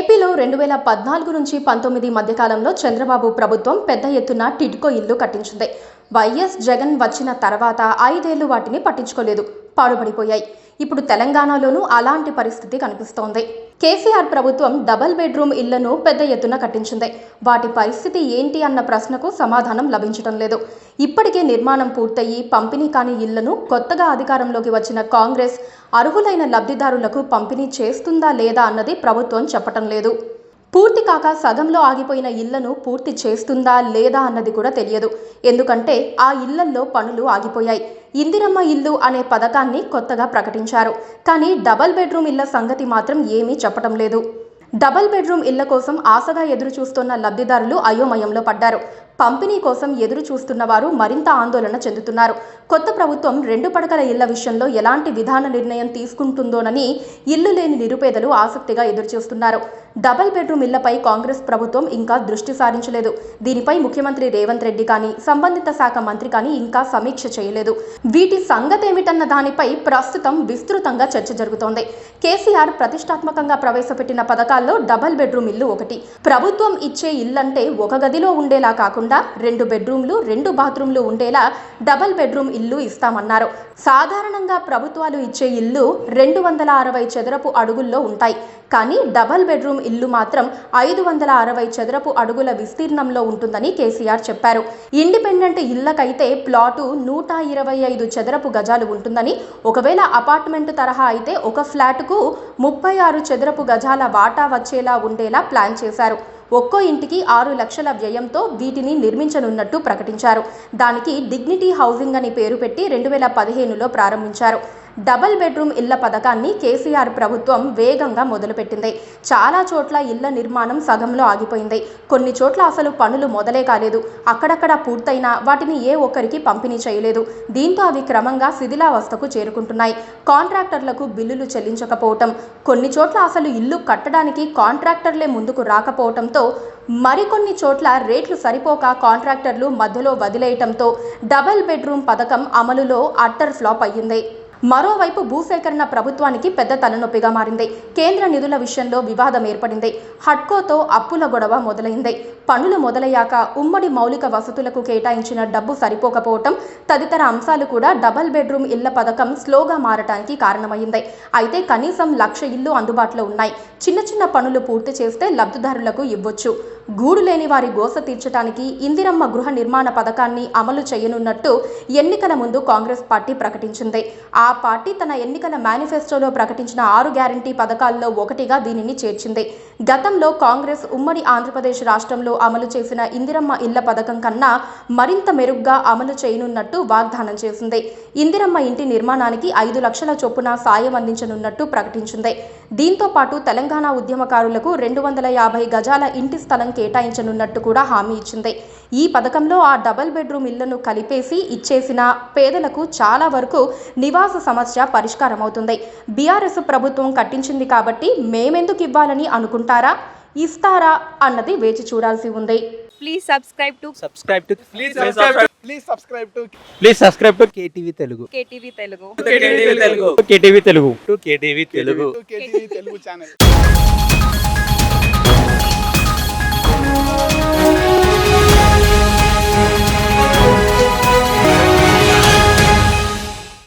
ఏపీలో 2014 నుంచి 19 మధ్యకాలంలో చంద్రబాబు ప్రభుత్వం పెద్ద ఎత్తున టిడ్కో ఇల్లు కట్టించింది. వైఎస్ జగన్ వచ్చిన తర్వాత 5 ఏళ్లు వాటిని పట్టించుకోలేదు, పాడుపడిపోయాయి. ఇప్పుడు తెలంగాణలోనూ అలాంటి పరిస్థితి కనిపిస్తోంది. కేసీఆర్ ప్రభుత్వం డబుల్ బెడ్రూమ్ ఇళ్లను పెద్ద ఎత్తున కట్టించింది. వాటి పరిస్థితి ఏంటి అన్న ప్రశ్నకు సమాధానం లభించడం లేదు. ఇప్పటికే నిర్మాణం పూర్తయి పంపిణీ కాని ఇళ్లను కొత్తగా అధికారంలోకి వచ్చిన కాంగ్రెస్ అర్హులైన లబ్ధిదారులకు పంపిణీ చేస్తుందా లేదా అన్నది ప్రభుత్వం చెప్పటం లేదు. పూర్తి కాక సగంలో ఆగిపోయిన ఇళ్లను పూర్తి చేస్తుందా లేదా అన్నది కూడా తెలియదు. ఎందుకంటే ఆ ఇళ్లల్లో పనులు ఆగిపోయాయి. ఇందిరమ్మ ఇల్లు అనే పథకాన్ని కొత్తగా ప్రకటించారు, కానీ డబల్ బెడ్రూమ్ ఇళ్ల సంగతి మాత్రం ఏమీ చెప్పటం లేదు. డబల్ బెడ్రూమ్ ఇళ్ల కోసం ఆశగా ఎదురు చూస్తున్న లబ్ధిదారులు అయోమయంలో పడ్డారు. పంపిణీ కోసం ఎదురు చూస్తున్న వారు మరింత ఆందోళన చెందుతున్నారు. కొత్త ప్రభుత్వం 2 పడకల ఇళ్ల విషయంలో ఎలాంటి విధాన నిర్ణయం తీసుకుంటుందోనని ఇల్లు లేని నిరుపేదలు ఆసక్తిగా ఎదురుచూస్తున్నారు. డబల్ బెడ్రూమ్ ఇళ్లపై కాంగ్రెస్ ప్రభుత్వం ఇంకా దృష్టి సారించలేదు. దీనిపై ముఖ్యమంత్రి రేవంత్ రెడ్డి కానీ సంబంధిత శాఖ మంత్రి కానీ ఇంకా సమీక్ష చేయలేదు. వీటి సంగతేమిటన్న దానిపై ప్రస్తుతం విస్తృతంగా చర్చ జరుగుతోంది. కేసీఆర్ ప్రతిష్టాత్మకంగా ప్రవేశపెట్టిన పథకాల్లో డబల్ బెడ్రూమ్ ఇల్లు ఒకటి. ప్రభుత్వం ఇచ్చే ఇల్లంటే ఒక గదిలో ఉండేలా కాకుండా 2 బెడ్రూమ్లు 2 బాత్రూమ్లు ఉండేలా డబల్ బెడ్రూమ్ ఇల్లు ఇస్తామన్నారు. సాధారణంగా ప్రభుత్వాలు ఇచ్చే ఇల్లు 260 చదరపు అడుగుల్లో ఉంటాయి. కానీ డబల్ బెడ్రూమ్ ఇల్లు మాత్రం 560 చదరపు అడుగుల విస్తీర్ణంలో ఉంటుందని కేసీఆర్ చెప్పారు. ఇండిపెండెంట్ ఇళ్లకైతే ప్లాటు 125 చదరపు గజాలు ఉంటుందని, ఒకవేళ అపార్ట్మెంట్ తరహా అయితే ఒక ఫ్లాట్కు 36 చదరపు గజాల వాటా వచ్చేలా ఉండేలా ప్లాన్ చేశారు. ఒక్కో ఇంటికి 6 లక్షల వ్యయంతో వీటిని నిర్మించనున్నట్టు ప్రకటించారు. దానికి డిగ్నిటీ హౌసింగ్ అని పేరు పెట్టి 2015లో ప్రారంభించారు. డబల్ బెడ్రూమ్ ఇళ్ల పథకాన్ని కేసీఆర్ ప్రభుత్వం వేగంగా మొదలుపెట్టింది. చాలా చోట్ల ఇళ్ల నిర్మాణం సగంలో ఆగిపోయింది. కొన్ని చోట్ల అసలు పనులు మొదలే కాలేదు. అక్కడక్కడ పూర్తయినా వాటిని ఏ ఒక్కరికి పంపిణీ చేయలేదు. దీంతో అవి క్రమంగా శిథిలావస్థకు చేరుకుంటున్నాయి. కాంట్రాక్టర్లకు బిల్లులు చెల్లించకపోవటం, కొన్ని చోట్ల అసలు ఇల్లు కట్టడానికి కాంట్రాక్టర్లే ముందుకు రాకపోవటంతో, మరికొన్ని చోట్ల రేట్లు సరిపోక కాంట్రాక్టర్లు మధ్యలో వదిలేయటంతో డబల్ బెడ్రూమ్ పథకం అమలులో అట్టర్ ఫ్లాప్ అయ్యింది. మరోవైపు భూసేకరణ ప్రభుత్వానికి పెద్ద తలనొప్పిగా మారింది. కేంద్ర నిధుల విషయంలో వివాదం ఏర్పడింది. హడ్కోతో అప్పుల గొడవ మొదలైంది. పనులు మొదలయ్యాక ఉమ్మడి మౌలిక వసతులకు కేటాయించిన డబ్బు సరిపోకపోవటం తదితర అంశాలు కూడా డబల్ బెడ్రూమ్ ఇళ్ల పథకం స్లోగా మారటానికి కారణమైంది. అయితే కనీసం 1,00,000 ఇళ్లు అందుబాటులో ఉన్నాయి. చిన్న చిన్న పనులు పూర్తి చేస్తే లబ్ధిదారులకు ఇవ్వొచ్చు. గూడు లేని వారి గోస తీర్చడానికి ఇందిరమ్మ గృహ నిర్మాణ పథకాన్ని అమలు చేయనున్నట్టు ఎన్నికల ముందు కాంగ్రెస్ పార్టీ ప్రకటించింది. ఆ పార్టీ తన ఎన్నికల మేనిఫెస్టోలో ప్రకటించిన 6 గ్యారంటీ పథకాల్లో ఒకటిగా దీనిని చేర్చింది. గతంలో కాంగ్రెస్ ఉమ్మడి ఆంధ్రప్రదేశ్ రాష్ట్రంలో అమలు చేసిన ఇందిరమ్మ ఇళ్ల పథకం కన్నా మరింత మెరుగ్గా అమలు చేయనున్నట్టు వాగ్దానం చేసింది. ఇందిరమ్మ ఇంటి నిర్మాణానికి 5 లక్షల చొప్పున సాయం అందించనున్నట్టు ప్రకటించింది. దీంతో పాటు తెలంగాణ ఉద్యమకారులకు 250 గజాల ఇంటి స్థలం కేటాయించనున్నట్టు కూడా హామీ ఇచ్చింది. ఈ పథకంలో ఆ డబల్ బెడ్రూమ్ ఇళ్లను కలిపేసి ఇచ్చేసిన పేదలకు చాలా వరకు నివాస సమస్య పరిష్కారం అవుతుంది. బీఆర్ఎస్ ప్రభుత్వం కట్టించింది కాబట్టి మేమెందుకు ఇవ్వాలని అనుకుంటారా, ఇస్తారా అన్నది వేచి చూడాల్సి ఉంది. Please subscribe to KTV Telugu. KTV Telugu. KTV Telugu channel.